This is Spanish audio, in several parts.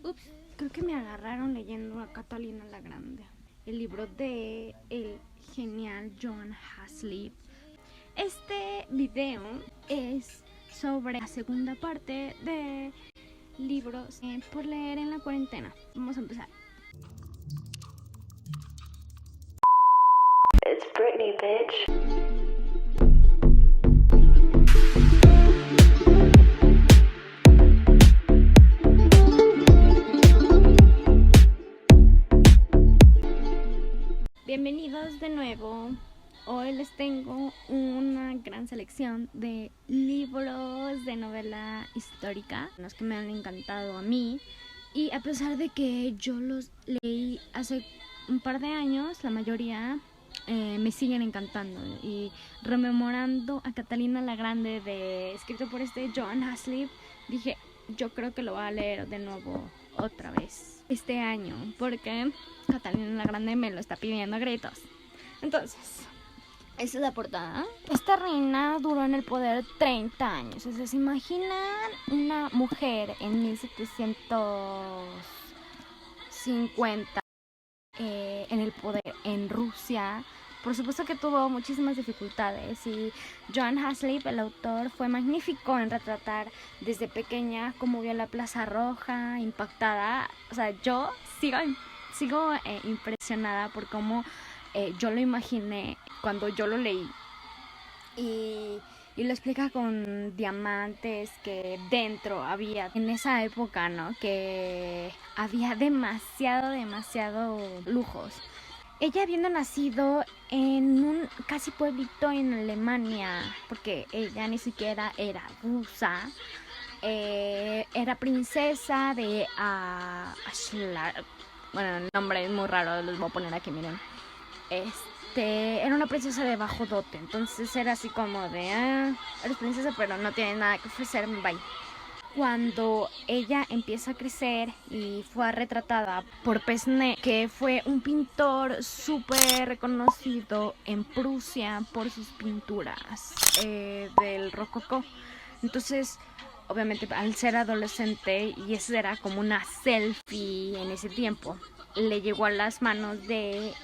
Ups, creo que me agarraron leyendo a Catalina la Grande, el libro de el genial John Haslip. Este video es sobre la segunda parte de libros por leer en la cuarentena. Vamos a empezar. It's Britney, bitch. Bienvenidos de nuevo. Hoy les tengo una gran selección de libros de novela histórica, los que me han encantado a mí. Y a pesar de que yo los leí hace un par de años, la mayoría me siguen encantando. Y rememorando a Catalina la Grande, escrito por John Haslip, dije, yo creo que lo voy a leer de nuevo otra vez este año, porque Catalina la Grande me lo está pidiendo a gritos. Entonces, esta es la portada. Esta reina duró en el poder 30 años. O sea, ¿se imaginan una mujer en 1750 en el poder en Rusia? Por supuesto que tuvo muchísimas dificultades, y John Haslip, el autor, fue magnífico en retratar desde pequeña cómo vio la Plaza Roja, impactada. O sea, yo sigo impresionada por cómo yo lo imaginé cuando yo lo leí. Y lo explica con diamantes que dentro había en esa época, ¿no? Que había demasiado lujos. Ella, habiendo nacido en un casi pueblito en Alemania, porque ella ni siquiera era rusa, era princesa de Ashlar. Bueno, el nombre es muy raro, los voy a poner aquí, miren. Era una princesa de bajo dote, entonces era así como de, eres princesa pero no tienes nada que ofrecerme, bye. Cuando ella empieza a crecer y fue retratada por Pesne, que fue un pintor súper reconocido en Prusia por sus pinturas del rococó. Entonces, obviamente, al ser adolescente, y eso era como una selfie en ese tiempo, le llegó a las manos de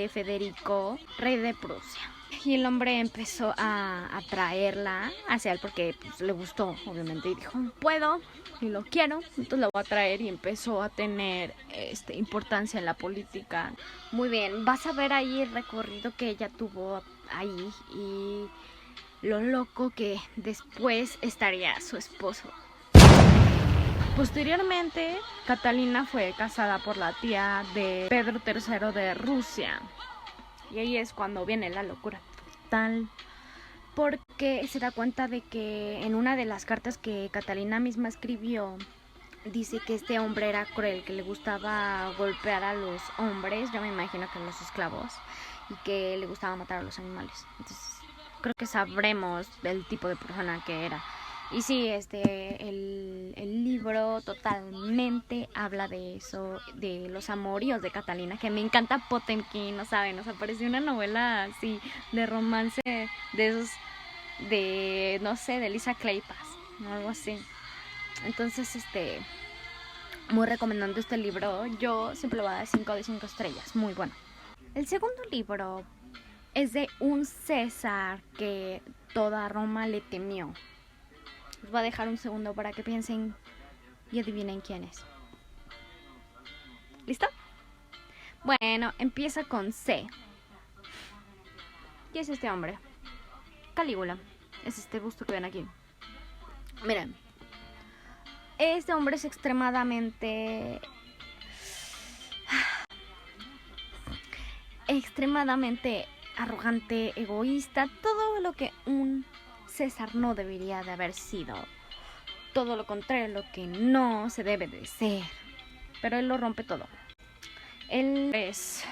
Federico, rey de Prusia. Y el hombre empezó a atraerla hacia él porque pues, le gustó, obviamente, y dijo, puedo y lo quiero, entonces la voy a traer, y empezó a tener importancia en la política. Muy bien, vas a ver ahí el recorrido que ella tuvo ahí y lo loco que después estaría su esposo. Posteriormente, Catalina fue casada por la tía de Pedro III de Rusia. Y ahí es cuando viene la locura total, porque se da cuenta de que en una de las cartas que Catalina misma escribió, dice que este hombre era cruel, que le gustaba golpear a los hombres, yo me imagino que a los esclavos, y que le gustaba matar a los animales. Entonces, creo que sabremos del tipo de persona que era. Y sí, el libro totalmente habla de eso, de los amoríos de Catalina, que me encanta Potemkin, no saben, nos apareció una novela así de romance de esos, de, no sé, de Lisa Kleypas, o algo así. Entonces, muy recomendando este libro. Yo siempre le voy a dar 5 de 5 estrellas, muy bueno. El segundo libro es de un César que toda Roma le temió. Les voy a dejar un segundo para que piensen y adivinen quién es. ¿Listo? Bueno, empieza con C. ¿Quién es este hombre? Calígula. Es este busto que ven aquí. Miren. Este hombre es extremadamente arrogante, egoísta, todo lo que un César no debería de haber sido, todo lo contrario, lo que no se debe de ser, pero él lo rompe todo. Él es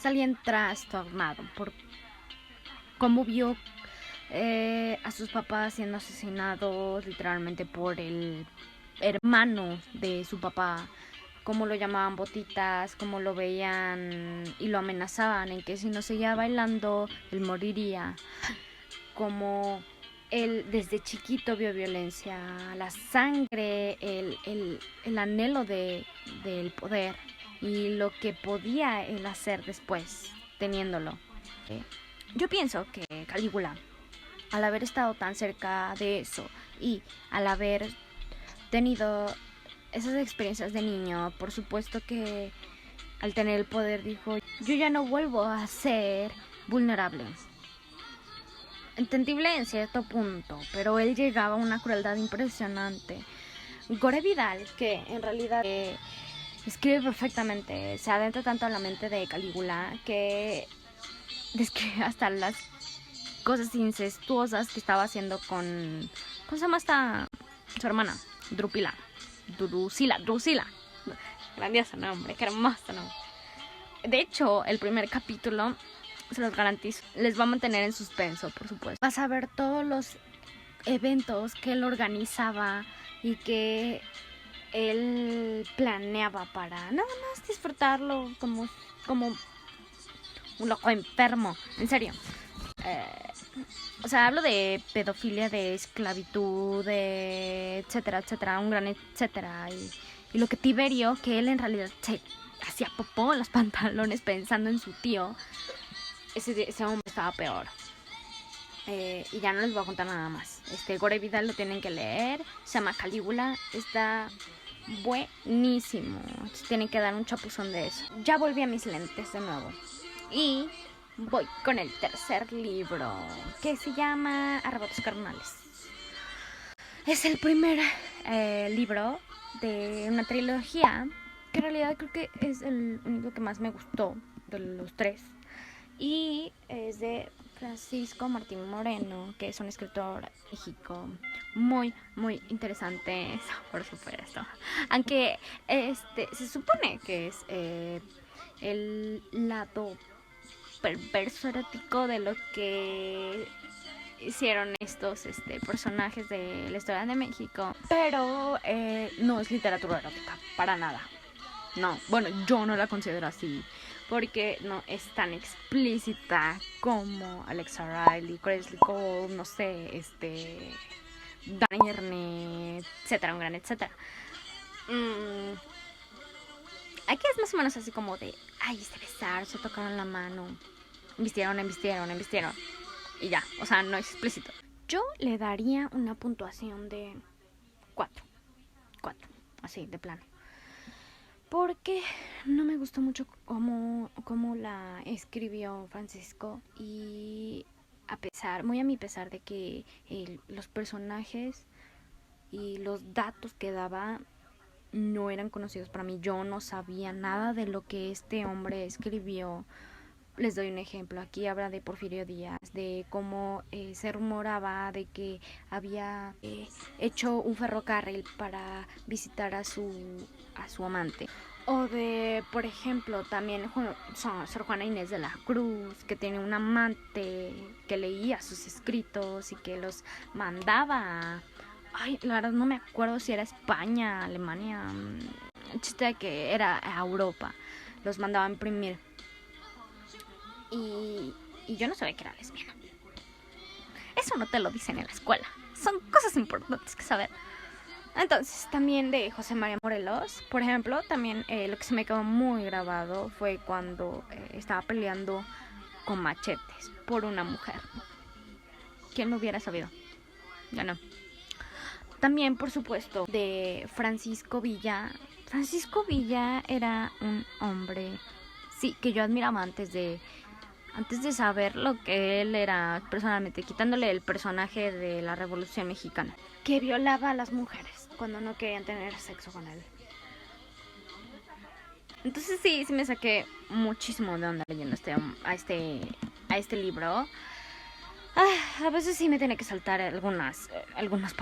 alguien trastornado por cómo vio a sus papás siendo asesinados literalmente por el hermano de su papá, cómo lo llamaban botitas, cómo lo veían y lo amenazaban en que si no seguía bailando él moriría, como él desde chiquito vio violencia, la sangre, el anhelo del poder y lo que podía él hacer después, teniéndolo. Yo pienso que Calígula, al haber estado tan cerca de eso y al haber tenido esas experiencias de niño, por supuesto que al tener el poder dijo, yo ya no vuelvo a ser vulnerable. Entendible en cierto punto, pero él llegaba a una crueldad impresionante. Gore Vidal, que en realidad escribe perfectamente, se adentra tanto en la mente de Calígula que describe hasta las cosas incestuosas que estaba haciendo con... ¿Cómo se llama esta? Su hermana, Drusila. Grandioso nombre, qué hermoso nombre. De hecho, el primer capítulo, se los garantizo, les va a mantener en suspenso, por supuesto. Vas a ver todos los eventos que él organizaba y que él planeaba para nada más disfrutarlo como un loco enfermo. En serio. O sea, hablo de pedofilia, de esclavitud, de etcétera, un gran etcétera. Y lo que Tiberio, que él en realidad se hacía popó en los pantalones pensando en su tío, ese hombre estaba peor. Y ya no les voy a contar nada más. Gore Vidal lo tienen que leer. Se llama Calígula. Está buenísimo. Tienen que dar un chapuzón de eso. Ya volví a mis lentes de nuevo. Y voy con el tercer libro, que se llama Arrebatos Carnales. Es el primer libro de una trilogía, que en realidad creo que es el único que más me gustó de los tres. Y es de Francisco Martín Moreno, que es un escritor México muy, muy interesante, por supuesto. Aunque se supone que es el lado perverso erótico de lo que hicieron estos personajes de la historia de México, pero no es literatura erótica, para nada. No, bueno, yo no la considero así, porque no es tan explícita como Alexa Riley, Cressley Cole, no sé, Dani Erne, etcétera, un gran etcétera. Aquí es más o menos así como de, ay, besar, se tocaron la mano, embistieron. Y ya, o sea, no es explícito. Yo le daría una puntuación de 4, así, de plano. Porque no me gustó mucho cómo la escribió Francisco. Y muy a mi pesar de que los personajes y los datos que daba no eran conocidos para mí. Yo no sabía nada de lo que este hombre escribió. Les doy un ejemplo. Aquí habla de Porfirio Díaz, de cómo se rumoraba de que había hecho un ferrocarril para visitar a su amante. O de, por ejemplo, también Sor Juana Inés de la Cruz, que tiene un amante que leía sus escritos y que los mandaba. Ay, la verdad no me acuerdo si era España, Alemania. El chiste de que era a Europa. Los mandaba a imprimir. Y yo no sabía que era lesbiana. Eso no te lo dicen en la escuela. Son cosas importantes que saber. Entonces, también de José María Morelos, por ejemplo, también lo que se me quedó muy grabado fue cuando estaba peleando con machetes por una mujer. ¿Quién lo hubiera sabido? Ya no. También, por supuesto, de Francisco Villa. Francisco Villa era un hombre, sí, que yo admiraba antes de saber lo que él era personalmente, quitándole el personaje de la Revolución Mexicana, que violaba a las mujeres cuando no querían tener sexo con él. Entonces sí me saqué muchísimo de onda leyendo a este libro. A veces sí me tenía que saltar algunos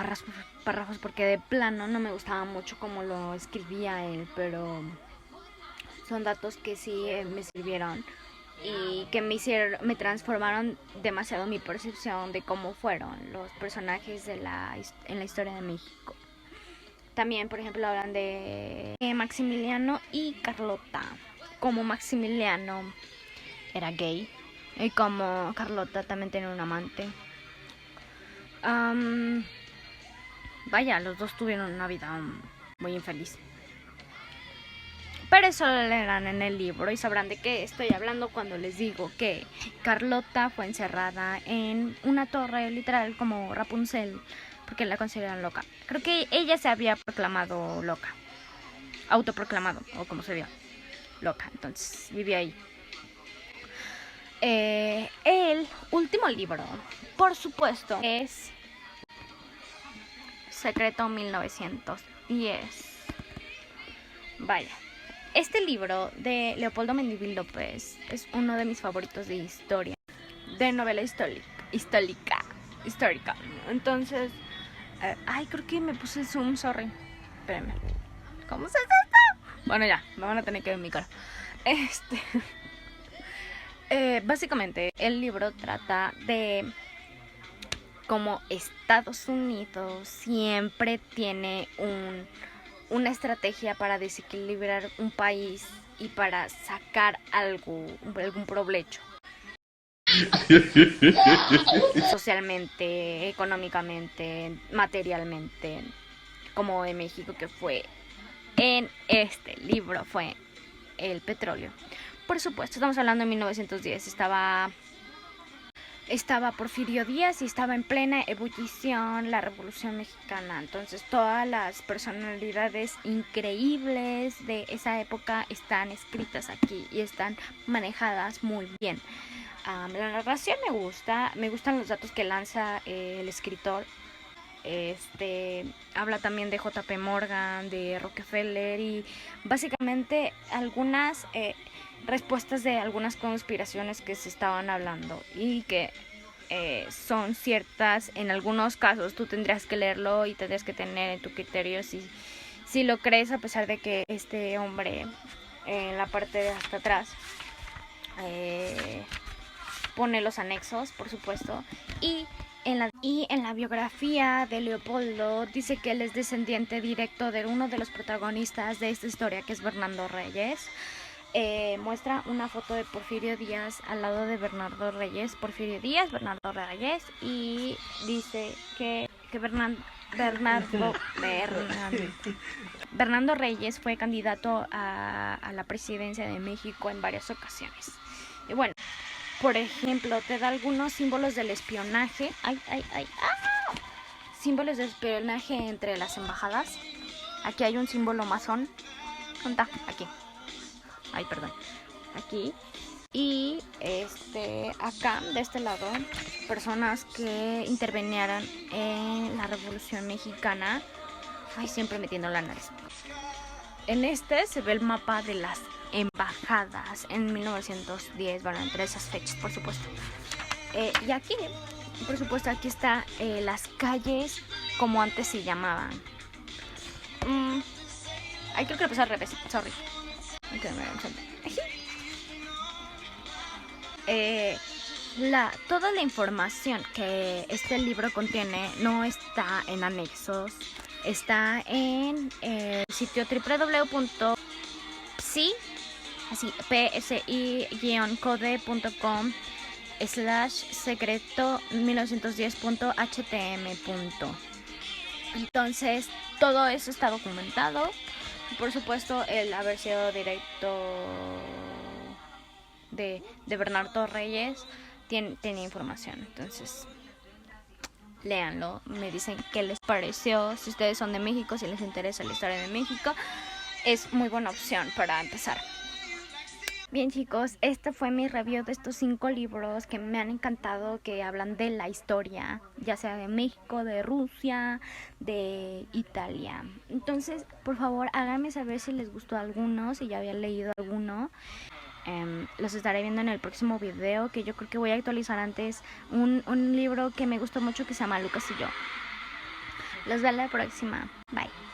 párrafos porque de plano no me gustaba mucho cómo lo escribía él, pero son datos que sí me sirvieron y que me transformaron demasiado mi percepción de cómo fueron los personajes en la historia de México. También, por ejemplo, hablan de Maximiliano y Carlota. Como Maximiliano era gay y como Carlota también tenía un amante. Vaya, los dos tuvieron una vida muy infeliz. Pero eso lo leerán en el libro y sabrán de qué estoy hablando cuando les digo que Carlota fue encerrada en una torre, literal, como Rapunzel, porque la consideran loca. Creo que ella se había proclamado loca, autoproclamado, o como se diga, loca. Entonces vivía ahí. El último libro, por supuesto, es Secreto 1910. Vaya. Este libro de Leopoldo Mendívil López es uno de mis favoritos de historia, de novela histórica. Entonces, creo que me puse el zoom, sorry. Espérenme. ¿Cómo se hace esto? Bueno, ya, me van a tener que ver mi cara. Básicamente, el libro trata de cómo Estados Unidos siempre tiene una estrategia para desequilibrar un país y para sacar algún provecho. Socialmente, económicamente, materialmente, como en México, que fue en este libro, fue el petróleo. Por supuesto, estamos hablando de 1910, estaba Porfirio Díaz y estaba en plena ebullición la Revolución Mexicana. Entonces todas las personalidades increíbles de esa época están escritas aquí y están manejadas muy bien. La narración me gustan los datos que lanza el escritor. Habla también de J.P. Morgan, de Rockefeller y básicamente algunas respuestas de algunas conspiraciones que se estaban hablando y que son ciertas. En algunos casos tú tendrías que leerlo y tendrías que tener en tu criterio si lo crees, a pesar de que este hombre en la parte de hasta atrás pone los anexos, por supuesto, y en la biografía de Leopoldo dice que él es descendiente directo de uno de los protagonistas de esta historia, que es Bernardo Reyes. Muestra una foto de Porfirio Díaz al lado de Bernardo Reyes, Bernardo Reyes, y dice que Bernardo Reyes fue candidato a la presidencia de México en varias ocasiones. Y bueno, por ejemplo, te da algunos símbolos del espionaje. Símbolos de espionaje entre las embajadas. Aquí hay un símbolo masón. ¿Dónde está? Aquí. Aquí. Y acá, de este lado, personas que intervenieran en la Revolución Mexicana. Siempre metiendo la nariz. En se ve el mapa de las embajadas en 1910, bueno, entre esas fechas, por supuesto. Y aquí, por supuesto, aquí está las calles como antes se llamaban. Creo que lo puse al revés, sorry. Toda la información que este libro contiene no está en anexos, está en el sitio www.psi-code.com/secreto1910.htm. Entonces todo eso está documentado. Por supuesto, el haber sido directo de Bernardo Reyes tiene información. Entonces léanlo, me dicen qué les pareció. Si ustedes son de México, si les interesa la historia de México, es muy buena opción para empezar. Bien, chicos, este fue mi review de estos 5 libros que me han encantado, que hablan de la historia, ya sea de México, de Rusia, de Italia. Entonces, por favor, háganme saber si les gustó alguno, si ya habían leído alguno. Los estaré viendo en el próximo video, que yo creo que voy a actualizar antes un libro que me gustó mucho, que se llama Lucas y yo. Los veo a la próxima. Bye.